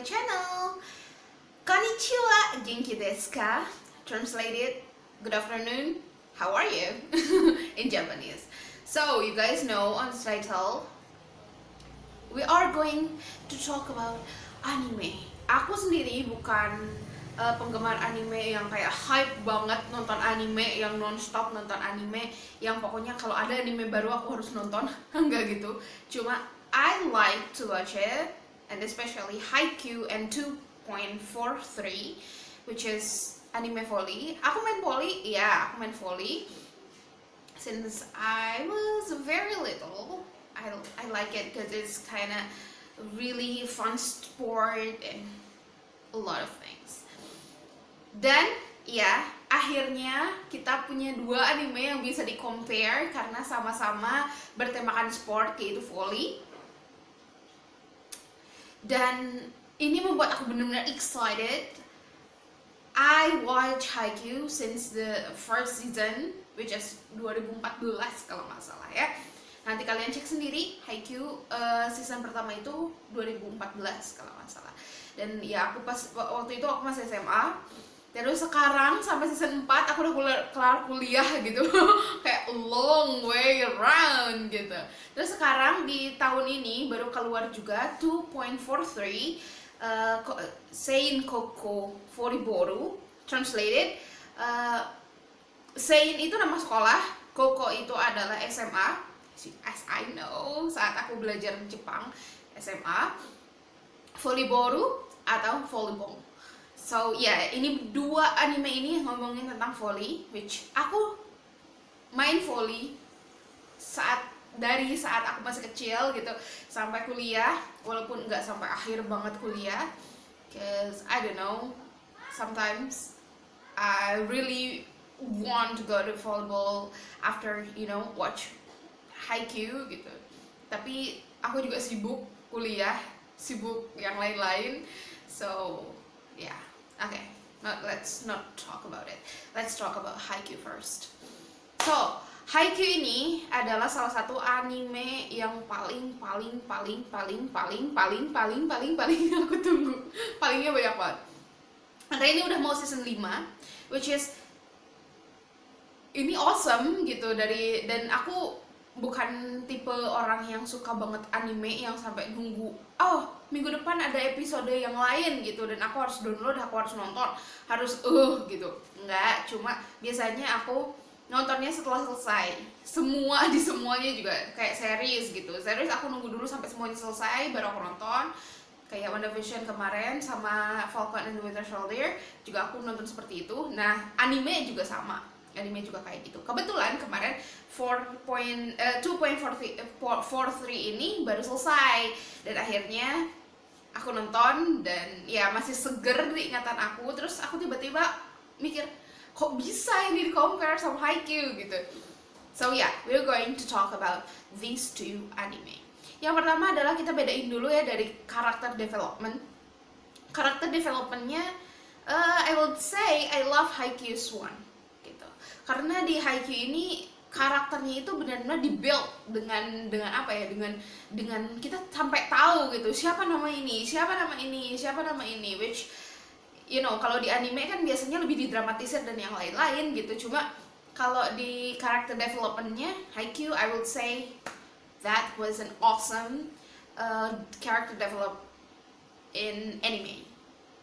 my channel. Konnichiwa, genki desu ka? Translated, good afternoon, how are you? In Japanese. So, you guys know on the title, we are going to talk about anime. Aku sendiri bukan penggemar anime yang kayak hype banget nonton anime, yang non-stop nonton anime, yang pokoknya kalau ada anime baru aku harus nonton. Enggak gitu. Cuma I like to watch it, and especially Haikyuu and 2.43, which is anime volley. Aku main volley, aku main volley since I was very little. I like it because it's kind of really fun sport and a lot of things. Dan akhirnya kita punya dua anime yang bisa di compare karena sama-sama bertemakan sport, yaitu volley. Dan ini membuat aku benar-benar excited. I watch Haikyuu since the first season, which is 2014 kalau nggak salah ya. Nanti kalian cek sendiri, Haikyuu season pertama itu 2014 kalau nggak salah. Dan ya aku pas waktu itu aku masih SMA. Terus sekarang sampai season 4 aku udah kelar kuliah gitu. Kayak long way around gitu. Terus sekarang di tahun ini baru keluar juga 2.43 Sein Koko Foriboru. Translated, Sein itu nama sekolah, Koko itu adalah SMA. As I know, saat aku belajar Jepang SMA, Foriboru atau volleyball. So ini dua anime ini ngomongin tentang volley, which aku main volley dari saat aku masih kecil gitu sampai kuliah, walaupun nggak sampai akhir banget kuliah, cause I don't know, sometimes I really want to go to volleyball after watch Haikyuu gitu. Tapi aku juga sibuk kuliah, sibuk yang lain-lain, so okay, let's not talk about it. Let's talk about Haikyuu first. So, Haikyuu ini adalah salah satu anime yang paling aku tunggu. Palingnya banyak banget. Karena ini udah mau season 5, which is ini awesome gitu dan aku bukan tipe orang yang suka banget anime yang sampai nunggu minggu depan ada episode yang lain gitu dan aku harus download, aku harus nonton, harus gitu. Enggak, cuma biasanya aku nontonnya setelah selesai. Semuanya juga kayak series gitu. Series aku nunggu dulu sampai semuanya selesai baru aku nonton. Kayak WandaVision kemarin sama Falcon and the Winter Soldier juga aku nonton seperti itu. Nah, anime juga sama. Anime juga kayak gitu. Kebetulan kemarin 2.43 ini baru selesai dan akhirnya aku nonton dan masih seger di ingatan aku. Terus aku tiba-tiba mikir, kok bisa ini di compare sama Haikyuu gitu. So we're going to talk about these two anime. Yang pertama adalah kita bedain dulu ya dari karakter development. Karakter developmentnya I would say I love Haikyuu's one gitu. Karena di Haikyuu ini karakternya itu benar-benar di-build dengan apa ya, dengan kita sampai tahu gitu siapa nama ini, which kalau di anime kan biasanya lebih didramatisir dan yang lain-lain gitu. Cuma kalau di karakter developmentnya Haikyuu, I would say that was an awesome character develop in anime,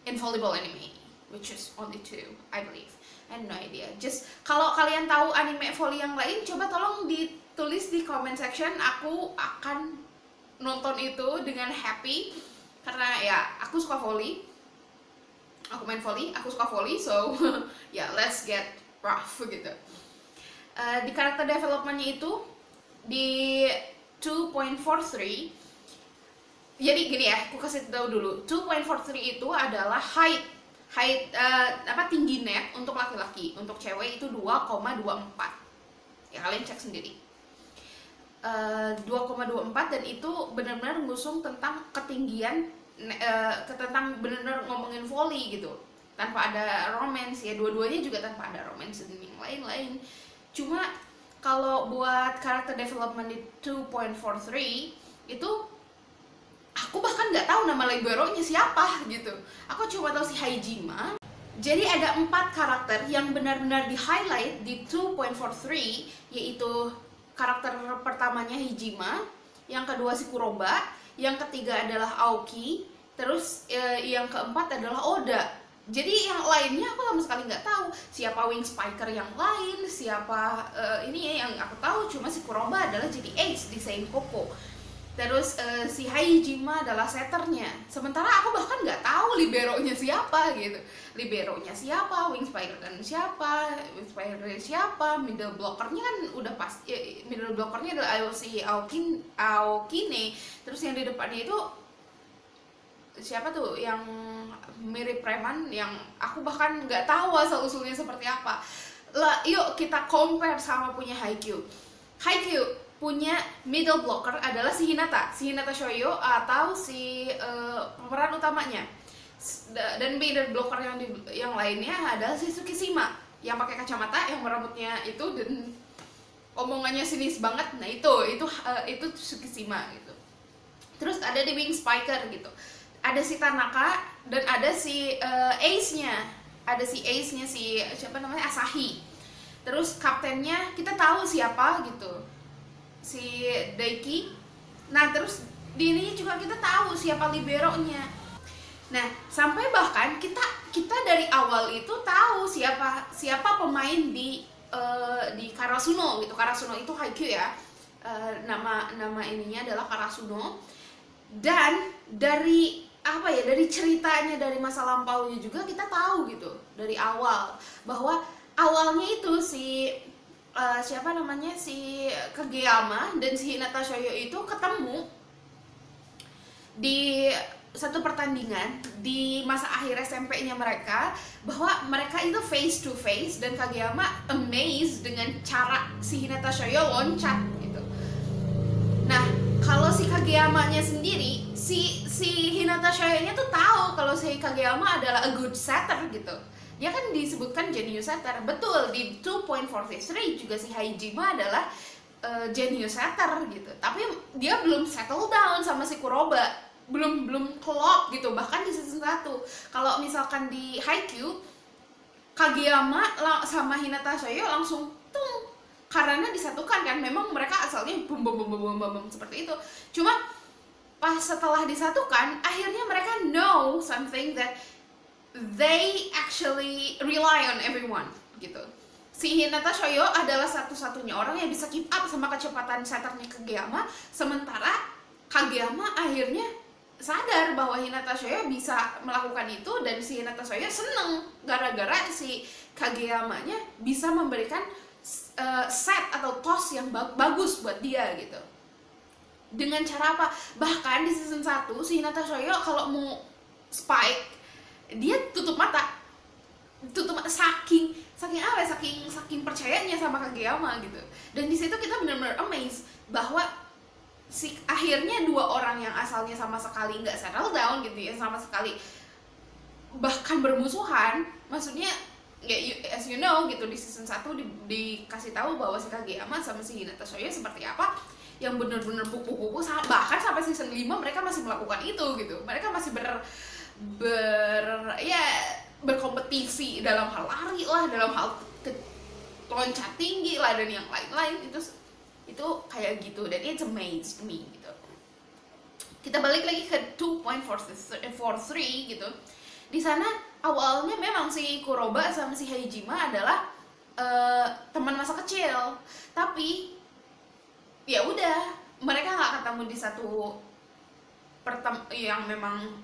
in volleyball anime, which is only 2, I believe. I have no idea. Just kalau kalian tahu anime volley yang lain, coba tolong ditulis di comment section. Aku akan nonton itu dengan happy karena aku suka volley. Aku main volley, aku suka volley, so let's get rough gitu. Di karakter developmentnya itu di 2.43. Jadi gini ya, aku kasih tahu dulu. 2.43 itu adalah height tinggi net untuk laki-laki. Untuk cewek itu 2,24. Ya kalian cek sendiri. 2,24 dan itu benar-benar ngusung tentang ketinggian, tentang benar-benar ngomongin volley gitu. Tanpa ada romance ya, dua-duanya juga tanpa ada romance dan yang lain-lain. Cuma kalau buat karakter development di 2.43 itu aku bahkan nggak tahu nama libero-nya siapa gitu. Aku cuma tahu si Haijima. Jadi ada 4 karakter yang benar-benar di highlight di 2.43, yaitu karakter pertamanya Hijima, yang kedua si Kuroba, yang ketiga adalah Aoki, terus yang keempat adalah Oda. Jadi yang lainnya aku sama sekali nggak tahu siapa Wing Spiker yang lain, siapa ini ya, yang aku tahu cuma si Kuroba adalah jadi ace di Senkoku. Terus si Haijima adalah setternya. Sementara aku bahkan nggak tahu liberonya siapa gitu. Liberonya siapa, Wing Spiker kan siapa, Wing Spiker siapa, middle blockernya kan udah pas. Middle blockernya adalah si Aokine. Terus yang di depannya itu siapa tuh yang mirip preman, yang aku bahkan nggak tahu asal usulnya seperti apa. Lah, yuk kita compare sama punya Haikyuu. Haikyuu punya middle blocker adalah si Hinata Shoyo atau si pemeran utamanya. Dan middle blocker yang lainnya adalah si Tsukishima yang pakai kacamata, yang rambutnya itu dan omongannya sinis banget. Nah itu Tsukishima gitu. Terus ada di Wing Spiker gitu, ada si Tanaka dan ada si ace-nya. Ada si ace-nya si siapa namanya, Asahi. Terus kaptennya kita tahu siapa gitu, si Daiki. Nah terus di ini juga kita tahu siapa liberonya. Nah sampai bahkan kita dari awal itu tahu siapa pemain di Karasuno gitu. Karasuno itu Haikyuu ya. Nama ininya adalah Karasuno. Dan dari apa ya, dari ceritanya, dari masa lampaunya juga kita tahu gitu dari awal bahwa awalnya itu si siapa namanya, si Kageyama dan si Hinata Shoyo itu ketemu di satu pertandingan di masa akhir SMP-nya mereka, bahwa mereka itu face to face dan Kageyama amazed dengan cara si Hinata Shoyo loncat gitu. Nah kalau si Kageyama-nya sendiri, si Hinata Shoyo-nya tuh tahu kalau si Kageyama adalah a good setter gitu. Dia kan disebutkan genius setter. Betul, di 2.43 juga si Haijima adalah genius setter gitu. Tapi dia belum settle down sama si Kuroba. Belum klop gitu, bahkan di season 1. Kalau misalkan di Haikyuu, Kageyama sama Hinata Shoyo langsung tung, karena disatukan kan. Memang mereka asalnya bum seperti itu. Cuma pas setelah disatukan, akhirnya mereka know something that they actually rely on everyone gitu. Si Hinata Shoyo adalah satu-satunya orang yang bisa keep up sama kecepatan setternya Kageyama, sementara Kageyama akhirnya sadar bahwa Hinata Shoyo bisa melakukan itu, dan si Hinata Shoyo seneng gara-gara si Kageyama-nya bisa memberikan set atau toss yang bagus buat dia gitu. Dengan cara apa? Bahkan di season 1 si Hinata Shoyo kalau mau spike dia tutup mata, saking apa ya, saking percayanya sama Kageyama gitu. Dan di situ kita benar-benar amazed bahwa si akhirnya dua orang yang asalnya sama sekali nggak settle down gitu ya, sama sekali bahkan bermusuhan, maksudnya ya as you know gitu, di season 1 dikasih tahu bahwa si Kageyama sama si Hinata Shoyo seperti apa, yang benar-benar buku-buku, bahkan sampai season 5 mereka masih melakukan itu gitu. Mereka masih berkompetisi dalam hal lari lah, dalam hal loncat tinggi lah, dan yang lain-lain. Itu kayak gitu, dan it's amazed me gitu. Kita balik lagi ke 2.43 gitu. Di sana awalnya memang si Kuroba sama si Haijima adalah teman masa kecil, tapi ya udah, mereka nggak ketemu di satu yang memang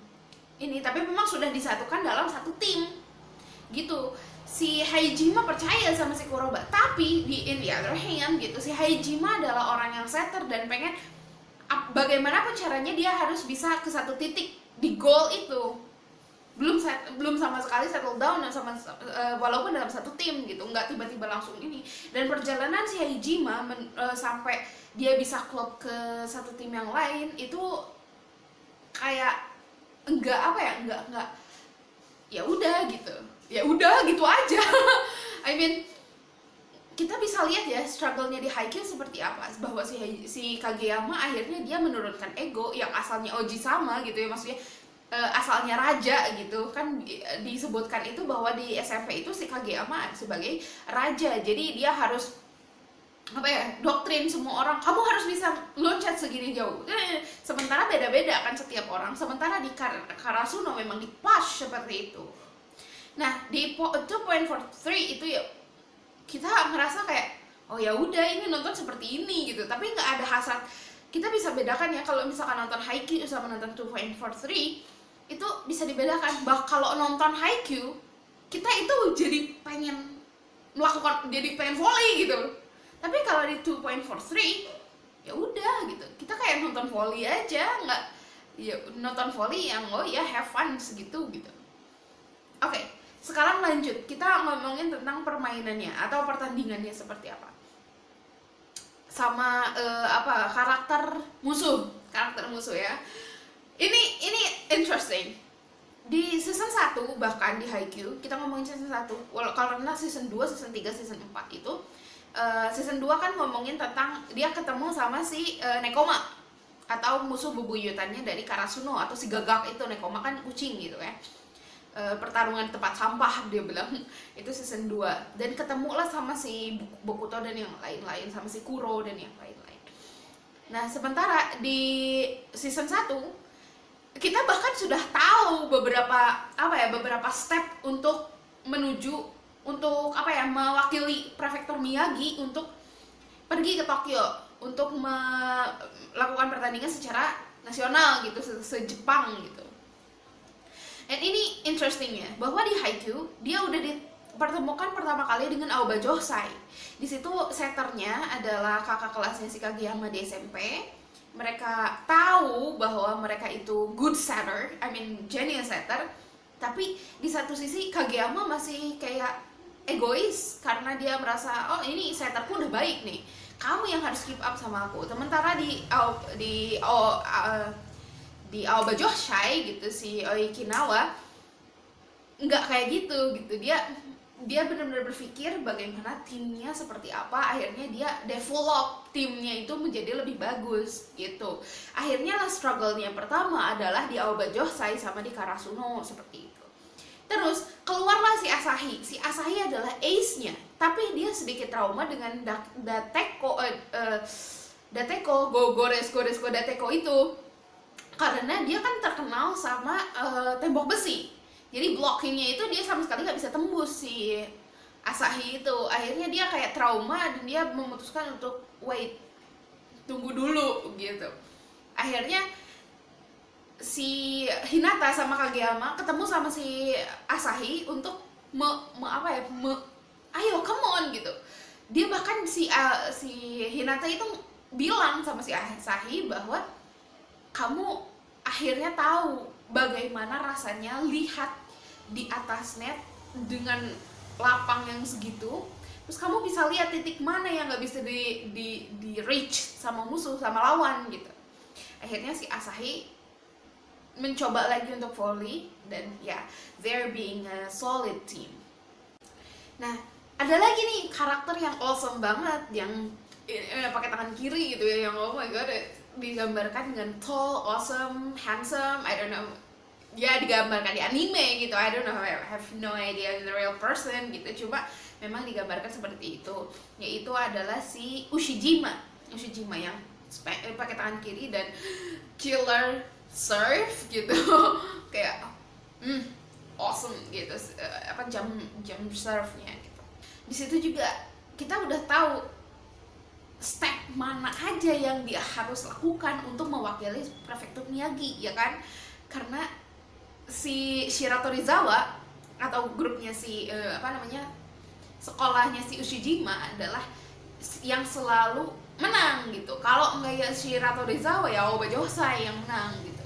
ini, tapi memang sudah disatukan dalam satu tim gitu. Si Haijima percaya sama si Kuroba, tapi in the other hand gitu, si Haijima adalah orang yang setter dan pengen bagaimanapun caranya dia harus bisa ke satu titik di goal itu. Belum sama sekali settle down sama walaupun dalam satu tim gitu, nggak tiba-tiba langsung ini. Dan perjalanan si Haijima sampai dia bisa klop ke satu tim yang lain itu kayak enggak ya udah gitu aja. I mean kita bisa lihat ya struggle-nya di Haikyuu seperti apa, bahwa si Kageyama akhirnya dia menurunkan ego yang asalnya Oji-sama gitu ya, maksudnya asalnya raja gitu kan, disebutkan itu bahwa di SMP itu si Kageyama sebagai raja, jadi dia harus apa ya, doktrin semua orang, kamu harus bisa loncat segini jauh. Sementara beda-beda kan setiap orang, sementara di Karasuno memang di-push seperti itu. Nah di 2.43 itu ya kita ngerasa kayak oh ya udah ini nonton seperti ini gitu, tapi nggak ada hasrat. Kita bisa bedakan ya, kalau misalkan nonton Haikyuu sama nonton 2.43 itu bisa dibedakan. Kalau nonton Haikyuu kita itu jadi pengen melakukan, jadi pengen volley gitu, tapi kalau di 2.43 ya udah gitu, kita kayak nonton volley aja, nggak ya nonton volley yang oh ya have fun segitu gitu. Oke, sekarang lanjut, kita ngomongin tentang permainannya atau pertandingannya seperti apa, sama karakter musuh ya. Ini interesting. Di season 1 bahkan di Haikyuu, kita ngomongin season 1, karena season 2, season 3, season 4 itu season 2 kan ngomongin tentang dia ketemu sama si Nekoma atau musuh bebuyutannya dari Karasuno atau si gagak itu. Nekoma kan kucing gitu ya. Pertarungan tempat sampah dia bilang itu season 2, dan ketemulah sama si Bokuto dan yang lain-lain, sama si Kuro dan yang lain-lain. Nah sementara di season 1 kita bahkan sudah tahu beberapa step untuk menuju untuk mewakili prefektur Miyagi untuk pergi ke Tokyo untuk melakukan pertandingan secara nasional gitu, se-Jepang gitu. Dan ini interestingnya bahwa di Haikyuu dia udah dipertemukan pertama kali dengan Aoba Johsai. Di situ setternya adalah kakak kelasnya si Kageyama di SMP. Mereka tahu bahwa mereka itu good setter, genius setter. Tapi di satu sisi Kageyama masih kayak egois karena dia merasa oh ini setterku udah baik nih, kamu yang harus keep up sama aku. Sementara di Aoba Johsai gitu, si Oikinawa nggak kayak gitu. Dia benar-benar berpikir bagaimana timnya seperti apa, akhirnya dia develop timnya itu menjadi lebih bagus gitu. Akhirnya lah struggle-nya pertama adalah di Aoba Johsai sama di Karasuno seperti itu. Terus keluarlah si Asahi. Si Asahi adalah ace-nya, tapi dia sedikit trauma dengan Dateko Dateko itu, karena dia kan terkenal sama tembok besi. Jadi blockingnya itu dia sama sekali nggak bisa tembus si Asahi itu. Akhirnya dia kayak trauma dan dia memutuskan untuk tunggu dulu gitu. Akhirnya si Hinata sama Kageyama ketemu sama si Asahi untuk ayo come on gitu. Dia bahkan si Hinata itu bilang sama si Asahi bahwa kamu akhirnya tahu bagaimana rasanya lihat di atas net dengan lapang yang segitu, terus kamu bisa lihat titik mana yang nggak bisa di reach sama musuh, sama lawan gitu. Akhirnya si Asahi mencoba lagi untuk volley, dan ya they're being a solid team. Nah ada lagi nih karakter yang awesome banget, yang pakai tangan kiri gitu ya, yang oh my god, digambarkan dengan tall, awesome, handsome, I don't know, ya digambarkan di anime gitu, I don't know, I have no idea the real person gitu, cuma memang digambarkan seperti itu. Yaitu adalah si Ushijima yang pakai tangan kiri dan killer serve gitu kayak awesome gitu, jam serve-nya gitu. Di situ juga kita udah tahu step mana aja yang dia harus lakukan untuk mewakili prefektur Miyagi, ya kan? Karena si Shiratorizawa atau grupnya si sekolahnya si Ushijima adalah yang selalu menang gitu. Kalau enggak ya Shiratorizawa, ya Aoba Johsai yang menang gitu.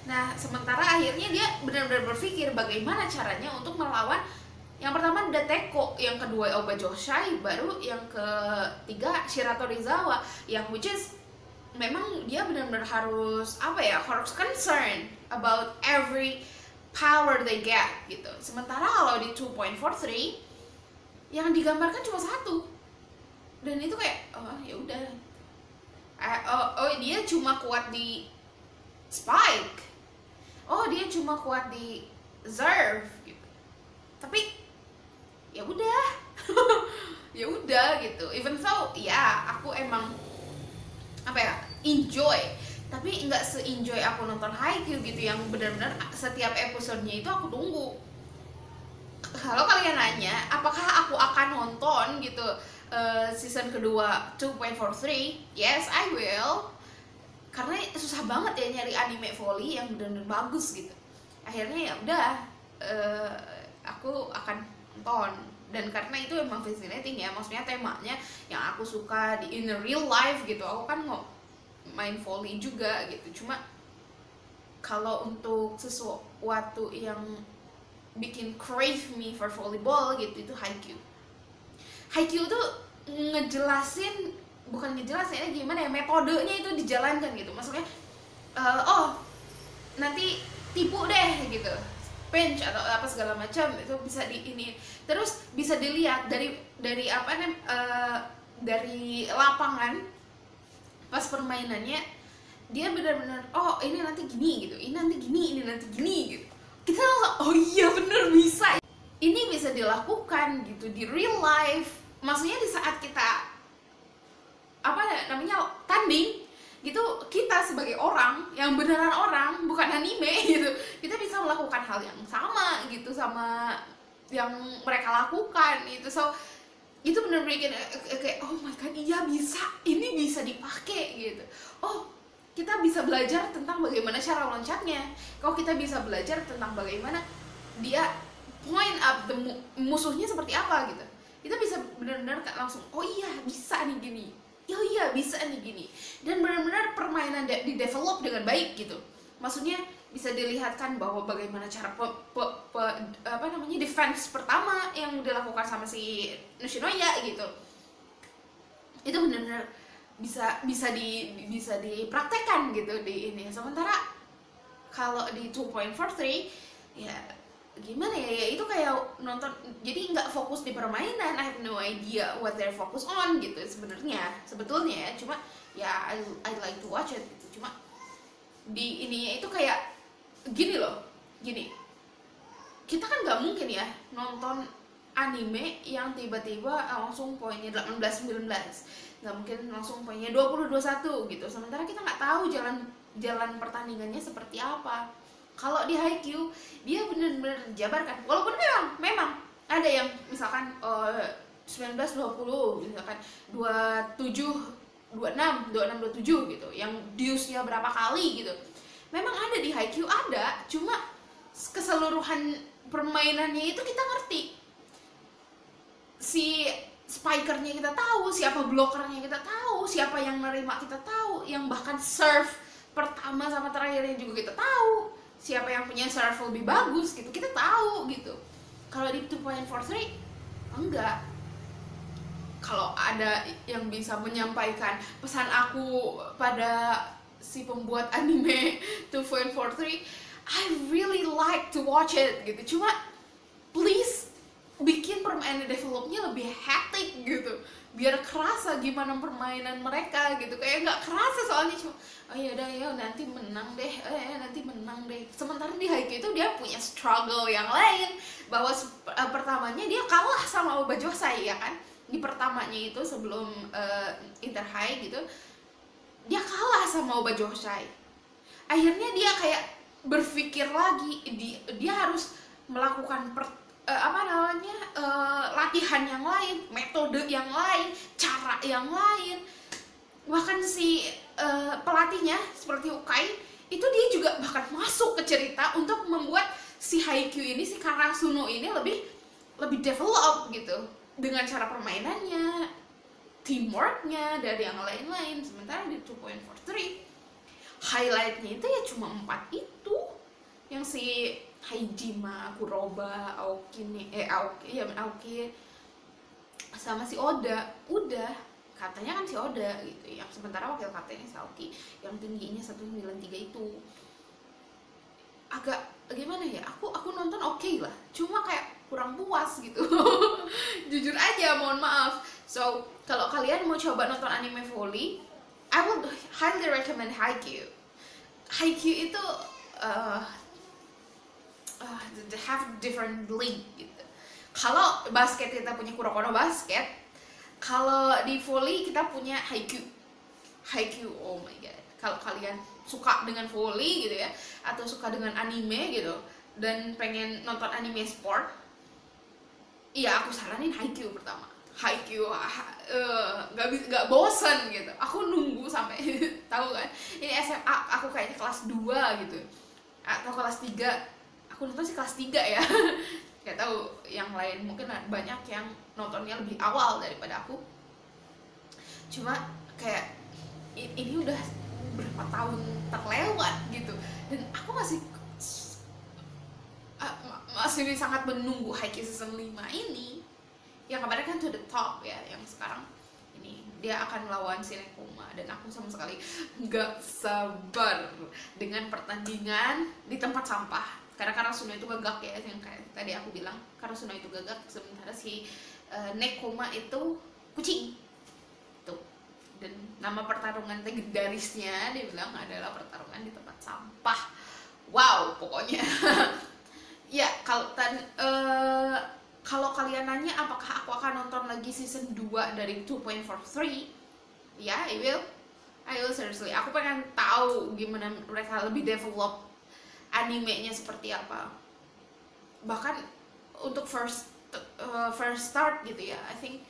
Nah sementara akhirnya dia benar-benar berpikir bagaimana caranya untuk melawan yang pertama Dateko, yang kedua Aoba Johsai, baru yang ketiga Shiratorizawa, yang which is memang dia benar-benar harus harus concern about every power they get gitu. Sementara kalau di 2.43 yang digambarkan cuma satu, dan itu kayak oh ya udah. Oh dia cuma kuat di Spike, oh dia cuma kuat di Zerv gitu, tapi ya udah. Ya udah gitu. Even so ya aku emang apa ya, enjoy, tapi nggak se-enjoy aku nonton Haikyuu gitu yang benar-benar setiap episodenya itu aku tunggu. Kalau kalian nanya apakah aku akan nonton gitu season kedua 2.43, yes I will, karena susah banget ya nyari anime volley yang benar-benar bagus gitu. Akhirnya ya udah, aku akan nonton. Dan karena itu emang fascinating ya, maksudnya temanya yang aku suka in the real life gitu. Aku kan main volley juga gitu, cuma kalau untuk sesuatu yang bikin crave me for volleyball gitu, itu Haikyuu. Haikyuu tuh ngejelasin, bukan ngejelasin ya, gimana ya, metodenya itu dijalankan gitu. Maksudnya oh nanti tipu deh gitu, pinch atau apa segala macam, itu bisa di ini, terus bisa dilihat dari apa dari lapangan pas permainannya, dia benar-benar oh ini nanti gini gitu, ini nanti gini, ini nanti gini gitu. Kita langsung oh iya bener, bisa, ini bisa dilakukan gitu di real life. Maksudnya di saat kita apa namanya tanding gitu, kita sebagai orang yang beneran orang, bukan anime gitu, kita bisa melakukan hal yang sama gitu sama yang mereka lakukan gitu. So itu bener-bener kayak oh my god, iya bisa, ini bisa dipakai gitu. Oh kita bisa belajar tentang bagaimana cara loncatnya, kalau kita bisa belajar tentang bagaimana dia point up musuhnya seperti apa gitu, kita bisa benar-benar langsung oh iya bisa nih gini, oh iya bisa nih gini. Dan benar-benar permainan di develop dengan baik gitu. Maksudnya bisa dilihatkan bahwa bagaimana cara apa namanya defense pertama yang dilakukan sama si Nishinoya gitu, itu benar-benar bisa dipraktekkan gitu di ini. Sementara kalau di 2.43 ya gimana ya, itu kayak nonton, jadi nggak fokus di permainan. I have no idea what they're focus on gitu sebetulnya ya. Cuma ya I like to watch it gitu. Cuma di ininya itu kayak gini loh, gini, kita kan nggak mungkin ya nonton anime yang tiba-tiba langsung poinnya 18-19, nggak mungkin langsung poinnya 20-21 gitu, sementara kita nggak tahu jalan pertandingannya seperti apa. Kalau di Haikyuu dia benar-benar dijabarkan, walaupun memang ada yang misalkan 19-20, misalkan 26-27 gitu, yang deuce-nya berapa kali gitu, memang ada di Haikyuu ada, cuma keseluruhan permainannya itu kita ngerti, si spikernya kita tahu, siapa blokernya kita tahu, siapa yang nerima kita tahu, yang bahkan serve pertama sama terakhirnya juga kita tahu, siapa yang punya serve lebih bagus gitu, kita tahu gitu. Kalau di 2.43 enggak. Kalau ada yang bisa menyampaikan pesan aku pada si pembuat anime 2.43, I really like to watch it gitu. Cuma please bikin permainan developnya lebih hectic gitu, biar kerasa gimana permainan mereka gitu. Kayak nggak kerasa soalnya cuma oh ya udah ya nanti menang deh, nanti menang deh. Sementara di Haikyuu itu dia punya struggle yang lain, bahwa pertamanya dia kalah sama Obajosai ya kan, di pertamanya itu sebelum Inter High gitu dia kalah sama Obajosai. Akhirnya dia kayak berpikir lagi, dia harus melakukan latihan yang lain, metode yang lain, cara yang lain. Bahkan si pelatihnya seperti Ukai itu dia juga bahkan masuk ke cerita untuk membuat si Haikyuu ini, si Karasuno ini lebih develop gitu, dengan cara permainannya, teamworknya, dari yang lain-lain. Sementara di 2.43 highlightnya itu ya cuma 4 itu, yang si Haijima, Kuroba, Aoki sama si Oda. Udah, katanya kan si Oda gitu, yang sementara wakil kaptennya si Aoki yang tingginya 193 itu. Agak gimana ya, aku nonton oke lah, cuma kayak kurang puas gitu. Jujur aja, mohon maaf. So kalau kalian mau coba nonton anime volley, I would highly recommend Haikyuu. Haikyuu itu they have different league gitu. Kalau basket kita punya Kuroko no Basket, kalau di volley kita punya Haikyuu. Haikyuu, oh my god. Kalau kalian suka dengan volley gitu ya, atau suka dengan anime gitu, dan pengen nonton anime sport, iya aku saranin Haikyuu pertama. Haikyuu gak bosen gitu. Aku nunggu sampai tahu kan, ini SMA aku kayaknya kelas 2 gitu atau kelas 3. Aku nonton sih kelas 3 ya. Gak tahu yang lain, mungkin banyak yang nontonnya lebih awal daripada aku. Cuma kayak ini udah berapa tahun terlewat gitu, dan aku masih sangat menunggu Haikyuu season 5 ini. Yang kabarnya kan to the top ya, yang sekarang ini dia akan melawan Shirokuma, dan aku sama sekali nggak sabar dengan pertandingan di tempat sampah. Karena Karasuno itu gagak ya, yang kayak tadi aku bilang, Karasuno itu gagak, sementara si Nekoma itu kucing tuh. Dan nama pertarungan legendarisnya dia bilang adalah pertarungan di tempat sampah. Wow, pokoknya. Ya, kalau kalian nanya apakah aku akan nonton lagi season 2 dari 2.43, ya, I will seriously. Aku pengen tahu gimana mereka lebih develop animenya seperti apa. Bahkan untuk first start gitu ya, I think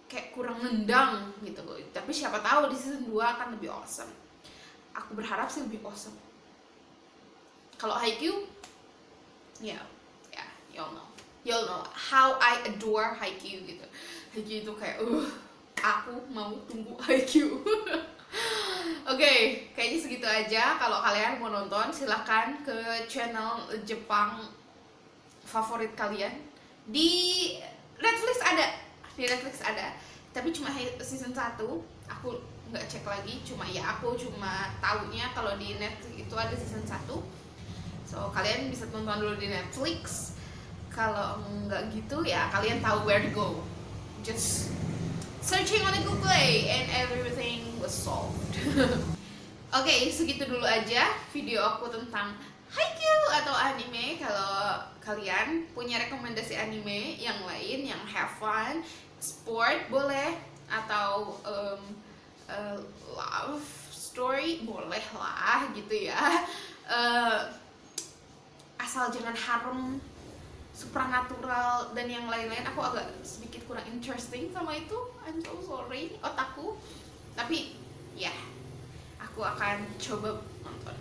kayak kurang nendang gitu. Tapi siapa tahu di season 2 akan lebih awesome. Aku berharap sih lebih awesome. Kalau Haikyuu, ya, y'all know how I adore Haikyuu gitu. Haikyuu itu kayak aku mau tunggu Haikyuu. Oke, kayaknya segitu aja. Kalau kalian mau nonton, silahkan ke channel Jepang favorit kalian. Di Netflix ada, tapi cuma season 1. Aku nggak cek lagi, aku cuma taunya kalau di Netflix itu ada season 1. So kalian bisa tonton dulu di Netflix. Kalau nggak gitu ya kalian tahu where to go. Just searching on the Google and everything was solved. Oke, segitu dulu aja video aku tentang Haikyuu atau anime. Kalau kalian punya rekomendasi anime yang lain yang have fun, sport boleh, atau love story boleh lah gitu ya. Asal jangan harem, supernatural dan yang lain-lain. Aku agak sedikit kurang interesting sama itu. I'm so sorry, otakku. Tapi ya, aku akan coba nonton.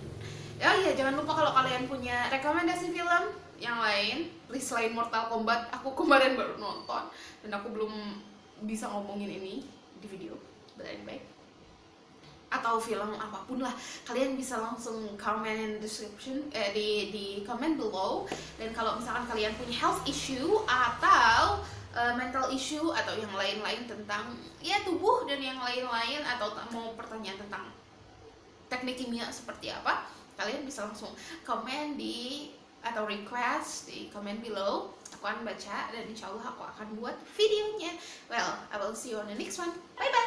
Oh iya, jangan lupa kalau kalian punya rekomendasi film yang lain, please, selain Mortal Kombat. Aku kemarin baru nonton dan aku belum bisa ngomongin ini di video. But anyway, atau film apapun lah, kalian bisa langsung comment in description, di comment below. Dan kalau misalkan kalian punya health issue atau mental issue atau yang lain-lain tentang ya tubuh dan yang lain-lain, atau mau pertanyaan tentang teknik kimia seperti apa, kalian bisa langsung komen atau request di comment below. Aku akan baca dan insya Allah aku akan buat videonya. Well, I will see you on the next one. Bye bye.